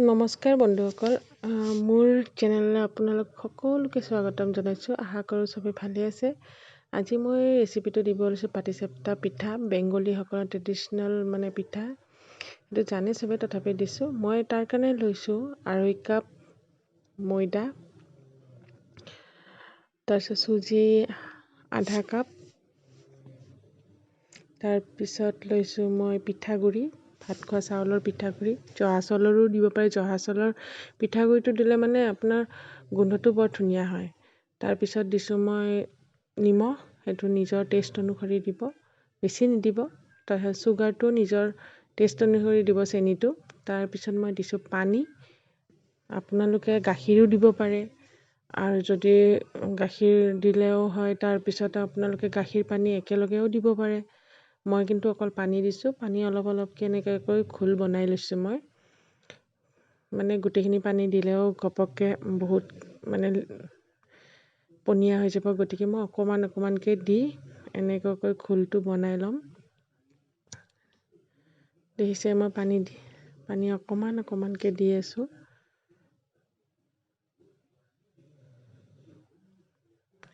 নমস্কাৰ বন্ধুসকল, মোৰ চেনেললৈ আপোনালোক সকলোকে স্বাগতম জনাইছোঁ। আশা কৰোঁ চবেই ভালে আছে। আজি মই ৰেচিপিটো দিব লৈছোঁ পাটিচেপ্তা পিঠা, বেংগলীসকলৰ ট্ৰেডিশ্যনেল পিঠা। এইটো জানে চবেই, তথাপি দিছোঁ। মই তাৰ কাৰণে লৈছোঁ 2.5 কাপ ময়দা, তাৰপিছত চুজি 0.5 কাপ, তাৰপিছত লৈছোঁ মই পিঠাগুড়ি, ভাত খোৱা চাউলৰ পিঠাগুড়ি, জহা চাউলৰো দিব পাৰে। জহা চাউলৰ পিঠাগুড়িটো দিলে আপোনাৰ গোন্ধটো বৰ ধুনীয়া হয়। তাৰপিছত দিছোঁ মই নিমখ, সেইটো নিজৰ টেষ্ট অনুসৰি দিব, বেছি নিদিব। তাৰপিছত চুগাৰটো নিজৰ টেষ্ট অনুসৰি দিব, চেনিটো। তাৰপিছত মই দিছোঁ পানী, আপোনালোকে গাখীৰো দিব পাৰে, আৰু যদি গাখীৰ দিলেও হয় তাৰপিছত আপোনালোকে গাখীৰ পানী একেলগেও দিব পাৰে। মই কিন্তু অকল পানী দিছোঁ। পানী অলপ অলপকৈ এনেকৈ ঘোল বনাই লৈছোঁ। মই গোটেইখিনি পানী দিলেও ঘপককৈ বহুত পনীয়া হৈ যাব, গতিকে মই অকণমান অকণমানকৈ দি এনেকুৱাকৈ ঘোলটো বনাই ল'ম। দেখিছে, মই পানী অকণমান অকণমানকৈ দি আছোঁ।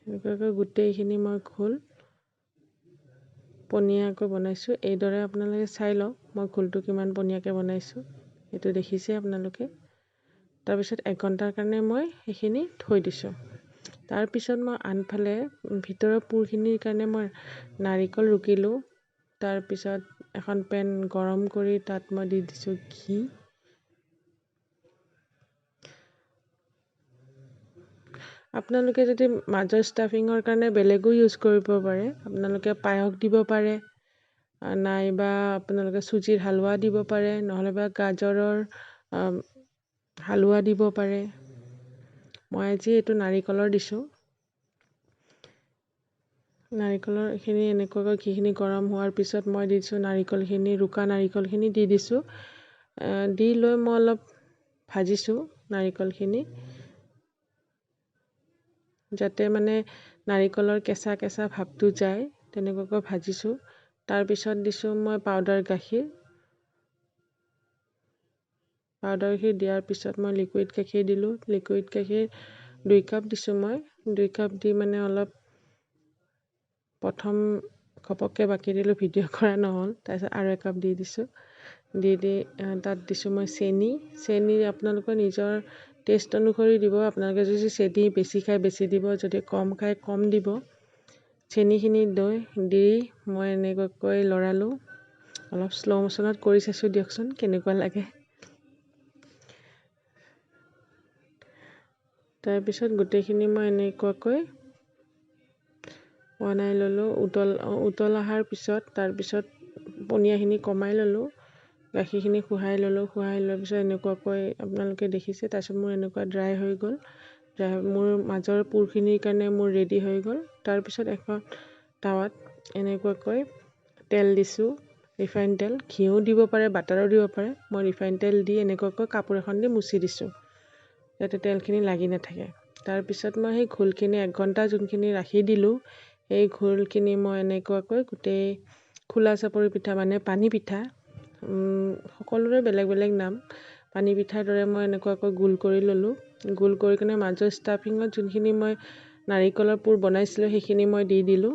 এনেকুৱাকৈ গোটেইখিনি মই ঘোল পনীয়াকৈ বনাইছোঁ। এইদৰে আপোনালোকে চাই লওক মই ঘোলটো কিমান পনীয়াকৈ বনাইছোঁ, সেইটো দেখিছে আপোনালোকে। তাৰপিছত 1 ঘণ্টাৰ কাৰণে মই সেইখিনি থৈ দিছোঁ। তাৰপিছত মই আনফালে ভিতৰৰ পুৰখিনিৰ কাৰণে মই নাৰিকল ৰুকিলোঁ। তাৰপিছত এখন পেন গৰম কৰি তাত মই দি দিছোঁ ঘি। আপোনালোকে যদি মাজৰ ষ্টাফিঙৰ কাৰণে বেলেগো ইউজ কৰিব পাৰে। আপোনালোকে পায়স দিব পাৰে, নাইবা আপোনালোকে চুজিৰ হালোৱা দিব পাৰে, নহ'লে বা গাজৰৰ হালোৱা দিব পাৰে। মই আজি এইটো নাৰিকলৰ দিছোঁ। নাৰিকলৰখিনি এনেকুৱাকৈ ঘিখিনি গৰম হোৱাৰ পিছত মই দিছোঁ নাৰিকলখিনি, ৰুকা নাৰিকলখিনি দি দিছোঁ। দি লৈ মই অলপ ভাজিছোঁ নাৰিকলখিনি, যাতে নাৰিকলৰ কেঁচা কেঁচা ভাৱটো যায়, তেনেকুৱাকৈ ভাজিছোঁ। তাৰপিছত দিছোঁ মই পাউডাৰ গাখীৰ। পাউডাৰ গাখীৰ দিয়াৰ পিছত মই লিকুইড গাখীৰ দিলোঁ। লিকুইড গাখীৰ 2 কাপ দিছোঁ মই। 2 কাপ দি অলপ প্ৰথম ঘপককৈ বাকি দিলোঁ, ভিডিঅ' কৰা নহ'ল। তাৰপিছত আৰু 1 কাপ দি দিছোঁ। দি তাত দিছোঁ মই চেনি। চেনি আপোনালোকৰ নিজৰ টেষ্ট অনুসৰি দিব। আপোনালোকে যদি চেনি বেছি খায় বেছি দিব, যদি কম খায় কম দিব। চেনিখিনি দি মই এনেকুৱাকৈ লৰালোঁ। অলপ শ্ল' মোশ্যনত কৰি চাইছোঁ, দিয়কচোন কেনেকুৱা লাগে। তাৰপিছত গোটেইখিনি মই এনেকুৱাকৈ বনাই ল'লোঁ। উতল অহাৰ পিছত তাৰপিছত পনীয়াখিনি কমাই ল'লোঁ, গাখীৰখিনি খোহাই ল'লোঁ। খোহাই লোৱাৰ পিছত এনেকুৱাকৈ আপোনালোকে দেখিছে। তাৰপিছত মোৰ এনেকুৱা ড্ৰাই হৈ গ'ল। মোৰ মাজৰ পুৰখিনিৰ কাৰণে মোৰ ৰেডি হৈ গ'ল। তাৰপিছত এখন টাৱাত এনেকুৱাকৈ তেল দিছোঁ, ৰিফাইন তেল। ঘিউ দিব পাৰে, বাটাৰো দিব পাৰে। মই ৰিফাইন তেল দি এনেকুৱাকৈ কাপোৰ এখন দি মুচি দিছোঁ, যাতে তেলখিনি লাগি নাথাকে। তাৰপিছত মই সেই ঘোলখিনি 1 ঘণ্টা যোনখিনি ৰাখি দিলোঁ, সেই ঘোলখিনি মই এনেকুৱাকৈ গোটেই খোলা চাপৰি পিঠা, পানী পিঠা, সকলোৰে বেলেগ বেলেগ নাম, পানী পিঠাৰ দৰে মই এনেকুৱাকৈ গোল কৰি ল'লোঁ। গোল কৰি কিনে মাজৰ ষ্টাফিঙত যোনখিনি মই নাৰিকলৰ পুৰ বনাইছিলোঁ সেইখিনি মই দি দিলোঁ।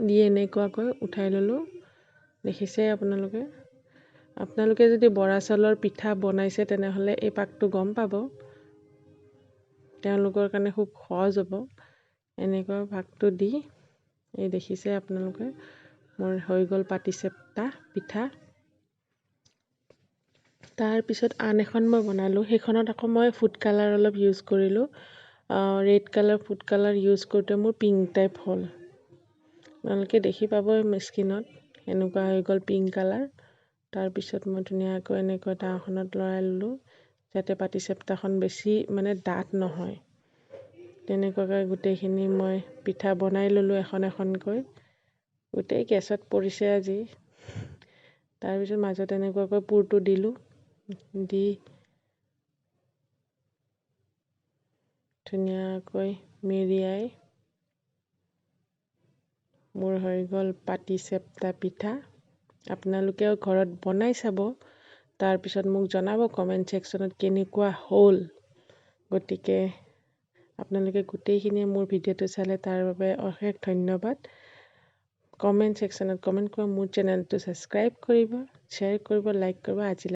দি এনেকুৱাকৈ উঠাই ল'লোঁ। দেখিছে আপোনালোকে যদি বৰা চাউলৰ পিঠা বনাইছে তেনেহ'লে এই পাকটো গম পাব, তেওঁলোকৰ কাৰণে খুব সহজ হ'ব। এনেকুৱা ভাগটো দি দেখিছে আপোনালোকে, মোৰ হৈ গ'ল পাটিচেপ্তা পিঠা। তাৰপিছত আন এখন মই বনালোঁ। সেইখনত আকৌ মই ফুড কালাৰ অলপ ইউজ কৰিলোঁ। Red colour food colour use কৰোঁতে মোৰ পিংক টাইপ হ'ল। আপোনালোকে দেখি পাব স্ক্ৰীনত, এনেকুৱা হৈ গ'ল পিংক কালাৰ। তাৰপিছত মই ধুনীয়াকৈ এনেকুৱা টাৱাখনত লৰাই ল'লোঁ, যাতে পাটিচেপ্তাখন বেছি ডাঠ নহয়। তেনেকুৱাকৈ গোটেইখিনি মই পিঠা বনাই ল'লোঁ এখন এখনকৈ। গোটেই গেছত পৰিছে আজি। তাৰপিছত মাজত এনেকুৱাকৈ পুৰটো দিলোঁ। দি ধুনীয়াকৈ মেৰিয়াই মোৰ হৈ গ'ল পাটিচেপ্তা পিঠা। আপোনালোকেও ঘৰত বনাই চাব, তাৰপিছত মোক জনাব কমেণ্ট ছেকশ্যনত কেনেকুৱা হ'ল। গতিকে আপোনালোকে গোটেইখিনিয়ে মোৰ ভিডিঅ'টো চালে তাৰ বাবে অশেষ ধন্যবাদ। কমেণ্ট ছেকশ্যনত কমেণ্ট কৰিব, মোৰ চেনেলটো ছাবস্ক্ৰাইব কৰিব, শ্বেয়াৰ কৰিব, লাইক কৰিব। আজিলৈ